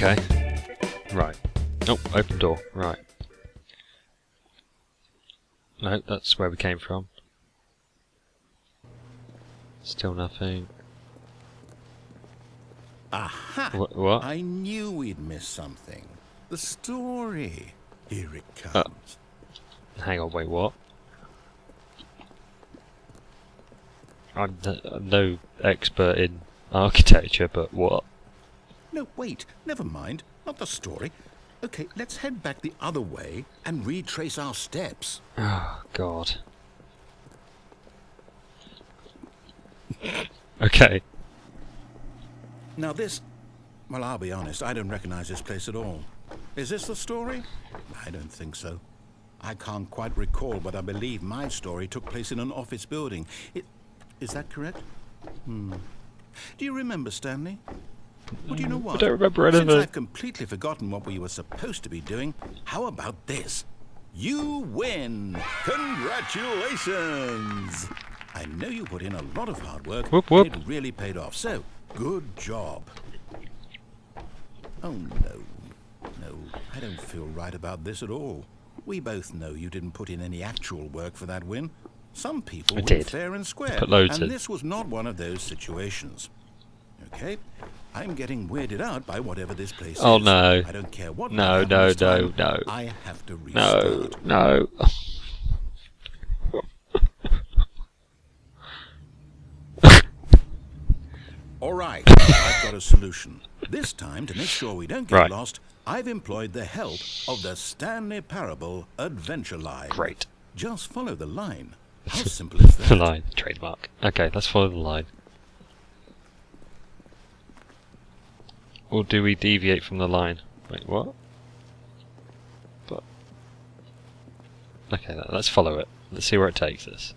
Okay. Right. Oh, open door. Right. No, that's where we came from. Still nothing. Aha! What? I knew we'd miss something. The story. Here it comes. Hang on, wait, what? I'm no expert in architecture, but what? No, wait. Never mind. Not the story. Okay, let's head back the other way and retrace our steps. Oh, God. Okay. Now this... Well, I'll be honest. I don't recognize this place at all. Is this the story? I don't think so. I can't quite recall, but I believe my story took place in an office building. Is that correct? Do you remember, Stanley? Well, do you know what? I don't remember anything. Since I've completely forgotten what we were supposed to be doing, how about this? You win! Congratulations! I know you put in a lot of hard work. Whoop, whoop. It really paid off, so good job. Oh, no. No, I don't feel right about this at all. We both know you didn't put in any actual work for that win. Some people win fair and square, Put loads and in. this was not one of those situations. Okay? I'm getting weirded out by whatever this place Oh, is. no. I don't care what No, might happen no, this time. no. I have to restart. No. All right, I've got a solution. This time, to make sure we don't get lost, I've employed the help of the Stanley Parable Adventure Line. Great. Just follow the line. How simple is that? The line. Trademark. Okay, let's follow the line. Or do we deviate from the line? Wait, what? But okay, let's follow it. Let's see where it takes us.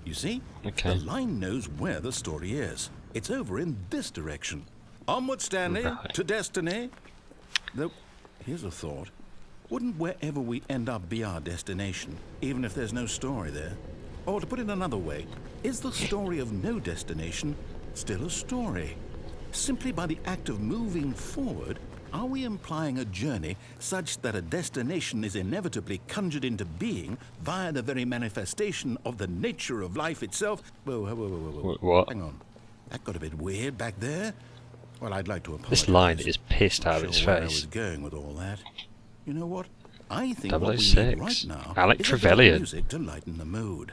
You see? Okay. The line knows where the story is. It's over in this direction. Onward, Stanley, to destiny. Though, here's a thought. Wouldn't wherever we end up be our destination, even if there's no story there? Or to put it another way, is the story of no destination still a story? Simply by the act of moving forward, are we implying a journey such that a destination is inevitably conjured into being via the very manifestation of the nature of life itself? Whoa. What? Hang on. That got a bit weird back there. Well, I'd like to apologize. This line is pissed out of its Where I face. was going with all that. You know what? I think what we 006. need right now Alec is a bit of Trevelyan. music to lighten the mood.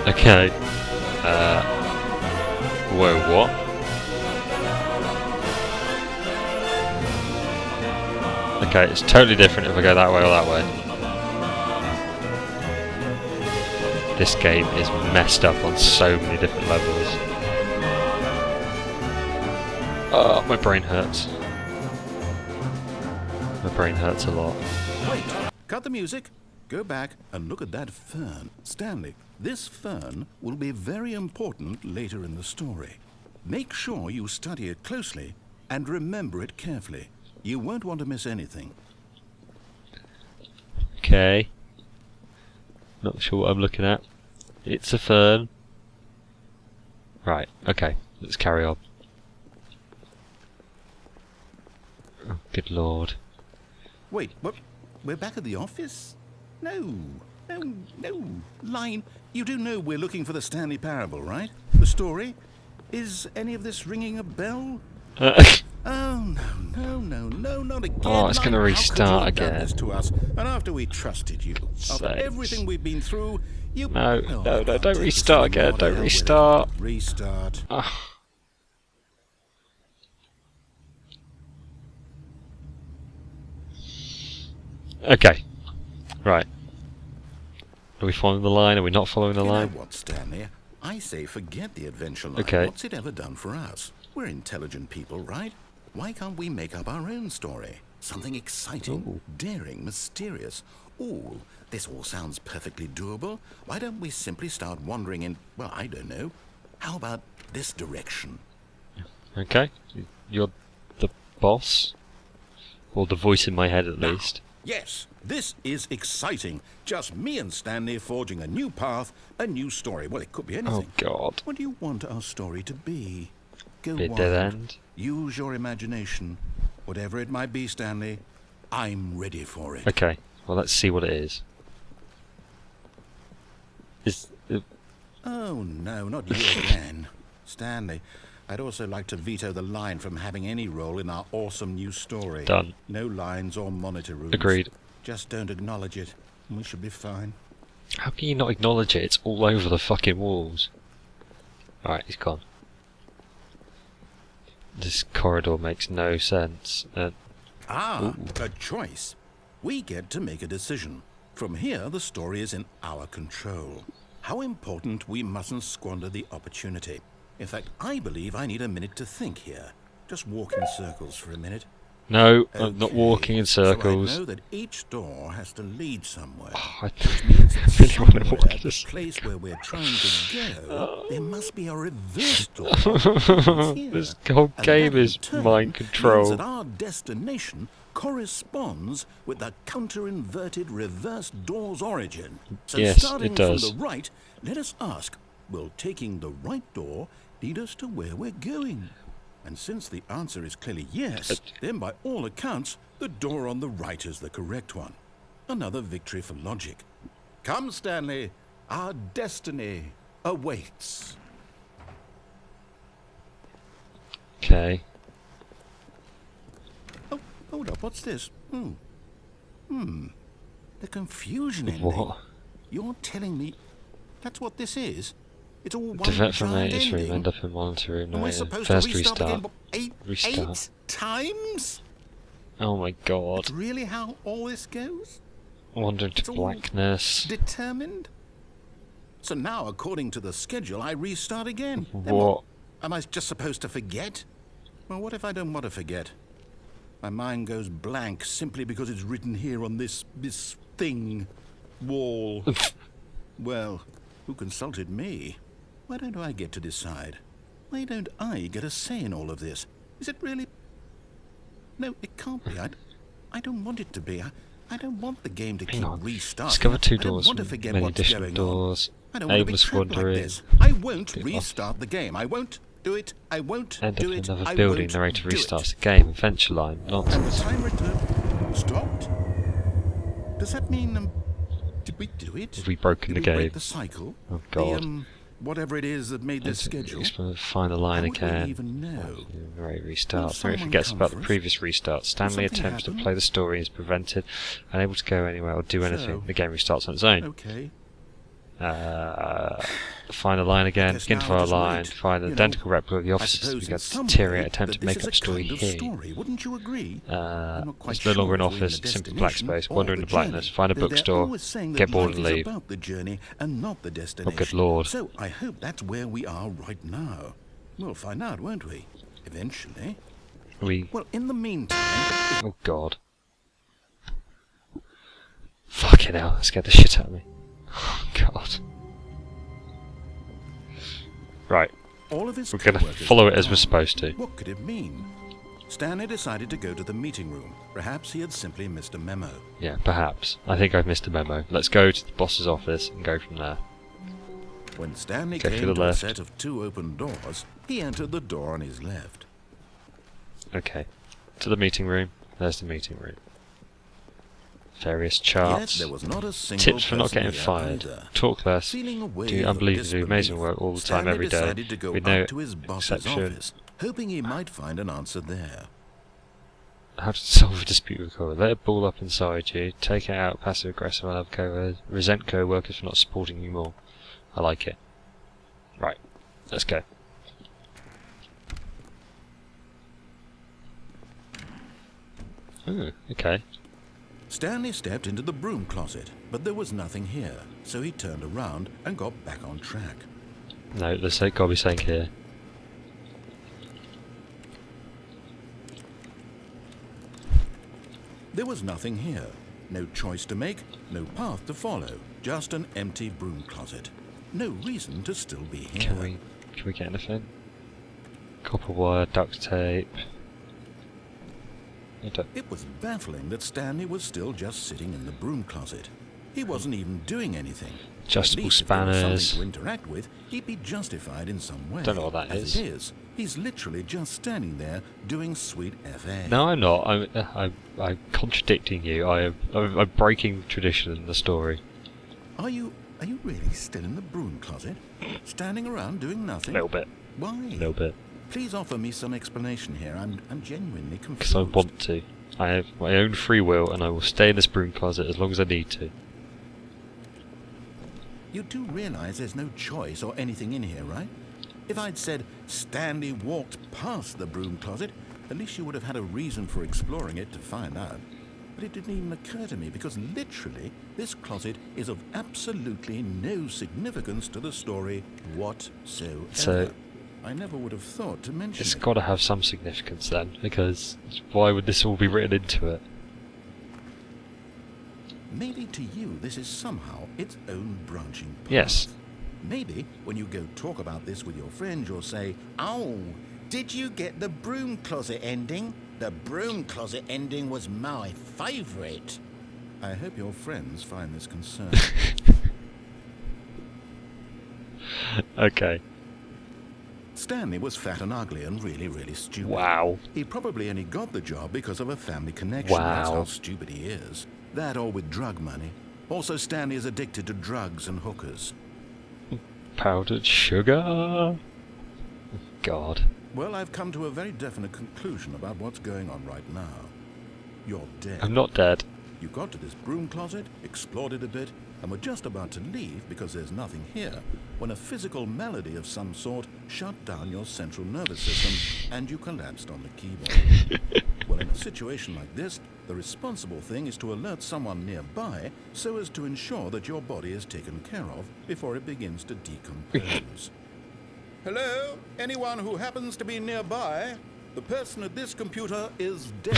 Okay. Whoa, what? Okay, it's totally different if I go that way or that way. This game is messed up on so many different levels. Oh, my brain hurts. My brain hurts a lot. Wait, cut the music. Go back and look at that fern. Stanley, this fern will be very important later in the story. Make sure you study it closely and remember it carefully. You won't want to miss anything. Okay. Not sure what I'm looking at. It's a fern. Right, okay. Let's carry on. Oh, good lord. Wait, what? We're back at the office? No. Line, you do know we're looking for the Stanley Parable, right? The story? Is any of this ringing a bell? Oh, no, not again. Oh, it's going to restart again. again. This to us, and after we trusted you, after everything we've been through, you... No, don't restart again. Don't restart. Restart. Okay. Right. Are we following the line? Are we not following the line? You know what, Stanley? I say forget the adventure line. Okay. What's it ever done for us? We're intelligent people, right? Why can't we make up our own story? Something exciting, Ooh. daring, mysterious. Ooh, this all sounds perfectly doable. Why don't we simply start wandering in, well, I don't know. How about this direction? Okay, you're the boss, or the voice in my head at Now, least. yes, this is exciting. Just me and Stanley forging a new path, a new story. Well, it could be Oh anything. God, What do you want our story to be? Go be a wild. dead end. Use your imagination. Whatever it might be, Stanley, I'm ready for it. Okay, well let's see what it is. Oh, no, not you again. Stanley, I'd also like to veto the line from having any role in our awesome new story. Done. No lines or monitor rooms. Agreed. Just don't acknowledge it, and we should be fine. How can you not acknowledge it? It's all over the fucking walls. Alright, he's gone. This corridor makes no sense. A choice. We get to make a decision. From here, the story is in our control. How important, we mustn't squander the opportunity. In fact, I believe I need a minute to think here. Just walk in circles for a minute. No, I'm not Okay, walking in circles. So I know that each door has to lead somewhere. I Which means that really want to somewhere, walk the this. place where we're trying to go, there must be a reverse door. Here. This whole And game that in is turn mind means control. that our destination corresponds with the counter-inverted reverse door's origin. So Yes, starting it does. from the right, let us ask, will taking the right door lead us to where we're going? And since the answer is clearly yes, then by all accounts, the door on the right is the correct one. Another victory for logic. Come, Stanley, our destiny awaits. Okay. Oh, hold up, what's this? The confusion ending. What? You're telling me that's what this is? It's all one Defect from giant latest room, ending? end up in monitor room. And we're No, supposed first to restart, restart. again eight Restart. times? Oh my god. That's really how all this goes? Wandering It's to all blackness. Determined? So now, according to the schedule, I restart again. Then What? Am I just supposed to forget? Well, what if I don't want to forget? My mind goes blank simply because it's written here on this thing. Wall. Well, who consulted me? Why don't I get to decide? Why don't I get a say in all of this? Is it really... No, it can't be. I don't want it to be. I don't want the game to Hang keep on. restarting. Discover two I don't doors, want to forget many what's additional going doors. on. I don't want to be Aimless trapped like wandering. this. I won't Bit off. restart the game. I won't do it. I won't End do up in it. another I building. won't Narrator do restarts it. the game. Adventure line. And the Nonsense. timer stopped. Does that mean did we do it? Have we broken Did the we break game? the cycle? Oh god. The, whatever it is that made this schedule. Find the line How would we again. even know? Right, Will restarts. Mary someone forgets come about for the us? previous restart. Stanley something attempts to happen? play the story and is prevented, unable to go anywhere or do anything. So- The game restarts on its own. Okay. Find the line again. guess Begin now to I'll find a just line. wait. Find an You know, identical replica of the I officers. suppose Begin in to some deteriorate. way Attempt that to make this up is a story kind of here. story. Wouldn't you agree? I'm not quite It's no longer an sure if we're in office. the Simple black destination space. or Wander in the the blackness. journey. Find a They're bookstore. always saying that Get bored life and is leave. about the journey and not the destination. Oh, good lord. So I hope that's where we are right now. We'll find out, won't we? Eventually. Well, in the meantime... Oh god. Fucking hell, that scared the shit out of me. Oh god. Right, All of his we're gonna co-workers follow it were as we're gone. supposed to. What could it mean? Stanley decided to go to the meeting room. Perhaps he had simply missed a memo. Yeah, perhaps. I think I've missed a memo. Let's go to the boss's office and go from there. When Stanley Go through came the to a left. set of 2 open doors, he entered the door on his left. Okay. To the meeting room. There's the meeting room. Various charts. Yet there was not a single Tips for not person getting here fired. either. Talk less. Feeling a wave Do of unbelievably amazing disbelief, work all the time, Stanley every day. decided to go With no up to his boss's exception. office, hoping he might find an answer there. How to solve a dispute with co-workers. Let it ball up inside you. Take it out passive aggressive and have co-workers. Resent co-workers for not supporting you more. I like it. Right. Let's go. Oh, okay. Stanley stepped into the broom closet, but there was nothing here, so he turned around and got back on track. No, there's gotta be something here. There was nothing here. No choice to make, no path to follow. Just an empty broom closet. No reason to still be here. Can we get anything? Copper wire, duct tape. It was baffling that Stanley was still just sitting in the broom closet. He wasn't even doing anything. Adjustable At least if there was spanners. something to interact with, he'd be justified in some way. Don't know what that As is. it is, he's literally just standing there doing sweet FA. No, I'm not. I'm contradicting you. I'm breaking tradition in the story. Are you really still in the broom closet? Standing around doing A nothing? little bit. Why? A little bit. Please offer me some explanation here. I'm genuinely confused. Because I want to. I have my own free will, and I will stay in this broom closet as long as I need to. You do realize there's no choice or anything in here, right? If I'd said Stanley walked past the broom closet, at least you would have had a reason for exploring it to find out. But it didn't even occur to me because literally this closet is of absolutely no significance to the story whatsoever. So I never would have thought to mention it's it. got to have some significance then, because why would this all be written into it? Maybe to you this is somehow its own branching path. Yes. Maybe when you go talk about this with your friends, you'll say, "Oh, did you get the broom closet ending? The broom closet ending was my favourite." I hope your friends find this concerning. Okay. Stanley was fat and ugly and really, really stupid. Wow. He probably only got the job because of a family connection. That's Wow. how stupid he is. That or with drug money. Also, Stanley is addicted to drugs and hookers. Powdered sugar. God. Well, I've come to a very definite conclusion about what's going on right now. You're dead. I'm not dead. You got to this broom closet, explored it a bit, and were just about to leave because there's nothing here, when a physical malady of some sort shut down your central nervous system and you collapsed on the keyboard. Well, in a situation like this, the responsible thing is to alert someone nearby so as to ensure that your body is taken care of before it begins to decompose. Hello? Anyone who happens to be nearby? The person at this computer is dead.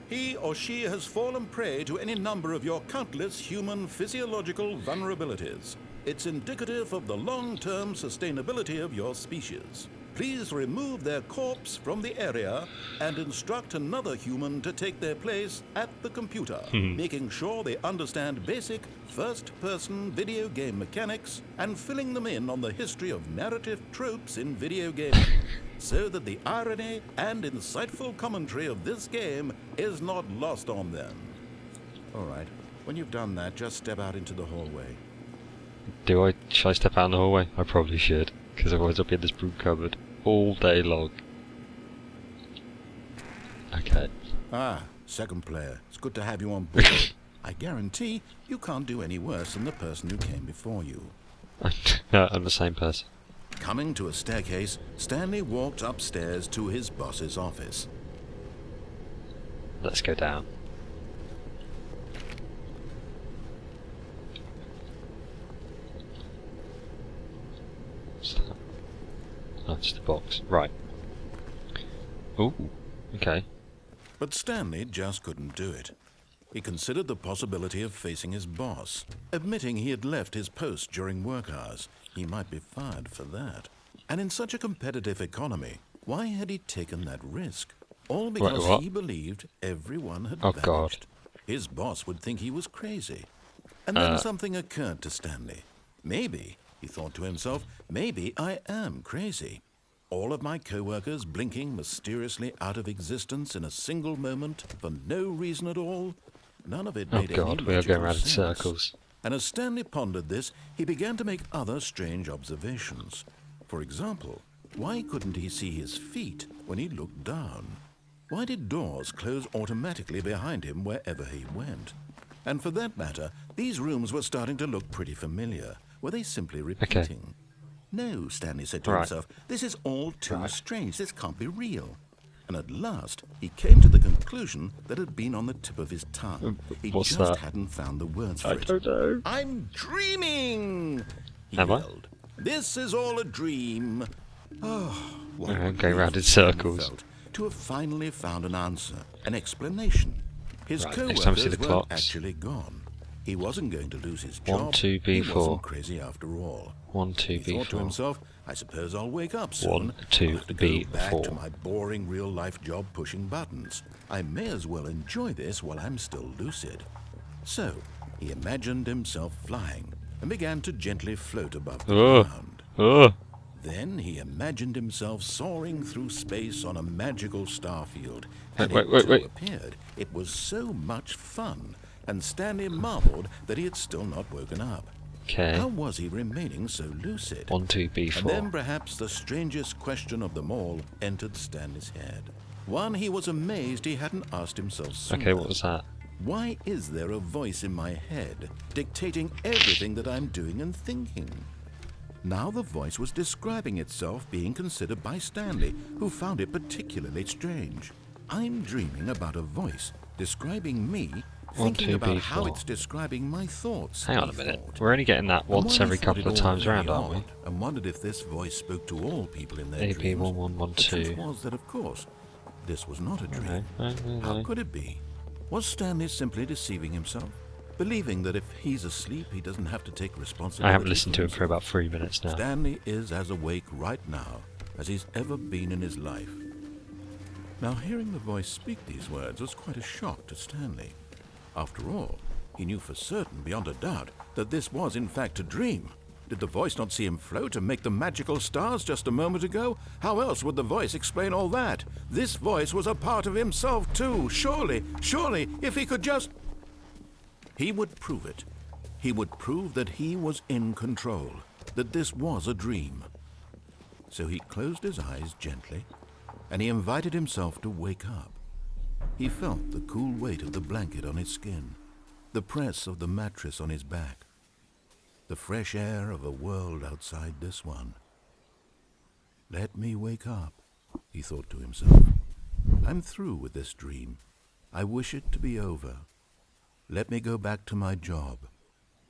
He or she has fallen prey to any number of your countless human physiological vulnerabilities. It's indicative of the long-term sustainability of your species. Please remove their corpse from the area and instruct another human to take their place at the computer, making sure they understand basic first-person video game mechanics and filling them in on the history of narrative tropes in video gaming, so that the irony and insightful commentary of this game is not lost on them. All right, when you've done that, just step out into the hallway. Should I step out in the hallway? I probably should, because otherwise I'll be in this broom cupboard all day long. Okay. Ah, second player. It's good to have you on board. I guarantee you can't do any worse than the person who came before you. No, I'm the same person. Coming to a staircase, Stanley walked upstairs to his boss's office. Let's go down. What's that? Oh, it's the box. Right. Ooh. Okay. But Stanley just couldn't do it. He considered the possibility of facing his boss, admitting he had left his post during work hours. He might be fired for that. And in such a competitive economy, why had he taken that risk? All because what? he believed everyone had Oh, vanished. God. His boss would think he was crazy. And then something occurred to Stanley. Maybe, he thought to himself, maybe I am crazy. All of my co-workers blinking mysteriously out of existence in a single moment for no reason at all. None of it Oh made any God, we are logical going round in sense. circles. And as Stanley pondered this, he began to make other strange observations. For example, why couldn't he see his feet when he looked down? Why did doors close automatically behind him wherever he went? And for that matter, these rooms were starting to look pretty familiar. Were they simply repeating? No, Stanley said to himself, this is all too strange. This can't be real. And at last, he came to the conclusion that had been on the tip of his tongue. He What's just that? hadn't found the words for I it. don't know. I'm dreaming! He Am I? yelled. This is all a dream. Oh, what I'm a going round in relief Stanley circles. felt to have finally found an answer, an explanation. His Right, next time we see co-workers the weren't clocks. actually gone. He wasn't going to lose his 1, job. 2, He B4. wasn't crazy after all. 1, 2, He thought to B4. himself, I suppose I'll wake up 1, soon. 2, I'll have to go back to B4. my boring real-life job pushing buttons. I may as well enjoy this while I'm still lucid. So, he imagined himself flying and began to gently float above the ground. Oh! Then he imagined himself soaring through space on a magical starfield, Wait, and wait, it wait, too wait. appeared. It was so much fun, and Stanley marveled that he had still not woken up. Okay. How was he remaining so lucid? 1, 2, B4. And then perhaps the strangest question of them all entered Stanley's head. One he was amazed he hadn't asked himself sooner. Okay, what was that? Why is there a voice in my head dictating everything that I'm doing and thinking? Now the voice was describing itself being considered by Stanley, who found it particularly strange. I'm dreaming about a voice describing me, 1, thinking 2, about B4. how it's describing my thoughts. Hang on a he minute. thought. We're only getting that And once while every he thought couple it of all times very round, aren't we? odd, and wondered if this voice spoke to all people in their AP dreams. 1, 1, 1, The truth 2. was that, of course, this was not a dream. No. How could it be? Was Stanley simply deceiving himself? Believing that if he's asleep, he doesn't have to take responsibility. I haven't listened to it himself? for about 3 minutes now. Stanley is as awake right now as he's ever been in his life. Now, hearing the voice speak these words was quite a shock to Stanley. After all, he knew for certain, beyond a doubt, that this was in fact a dream. Did the voice not see him float and make the magical stars just a moment ago? How else would the voice explain all that? This voice was a part of himself too. Surely, if he could just... He would prove it. He would prove that he was in control, that this was a dream. So he closed his eyes gently, and he invited himself to wake up. He felt the cool weight of the blanket on his skin, the press of the mattress on his back, the fresh air of a world outside this one. Let me wake up, he thought to himself. I'm through with this dream. I wish it to be over. Let me go back to my job.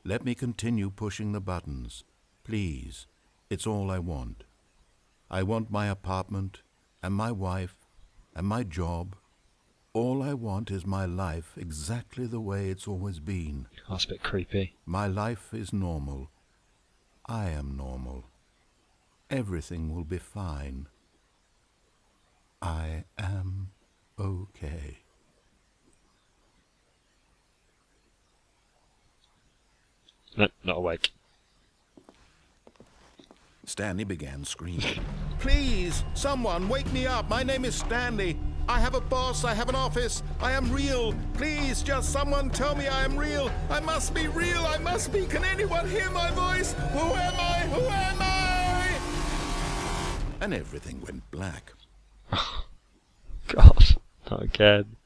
Let me continue pushing the buttons. Please, it's all I want. I want my apartment, and my wife, and my job. All I want is my life exactly the way it's always been. That's a bit creepy. My life is normal. I am normal. Everything will be fine. I am okay. No, not awake. Stanley began screaming. Please, someone, wake me up. My name is Stanley. I have a boss. I have an office. I am real. Please, just someone tell me I am real. I must be real. I must be. Can anyone hear my voice? Who am I? Who am I? And everything went black. God, not again.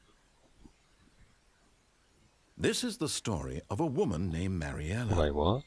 This is the story of a woman named Mariella. Wait, what?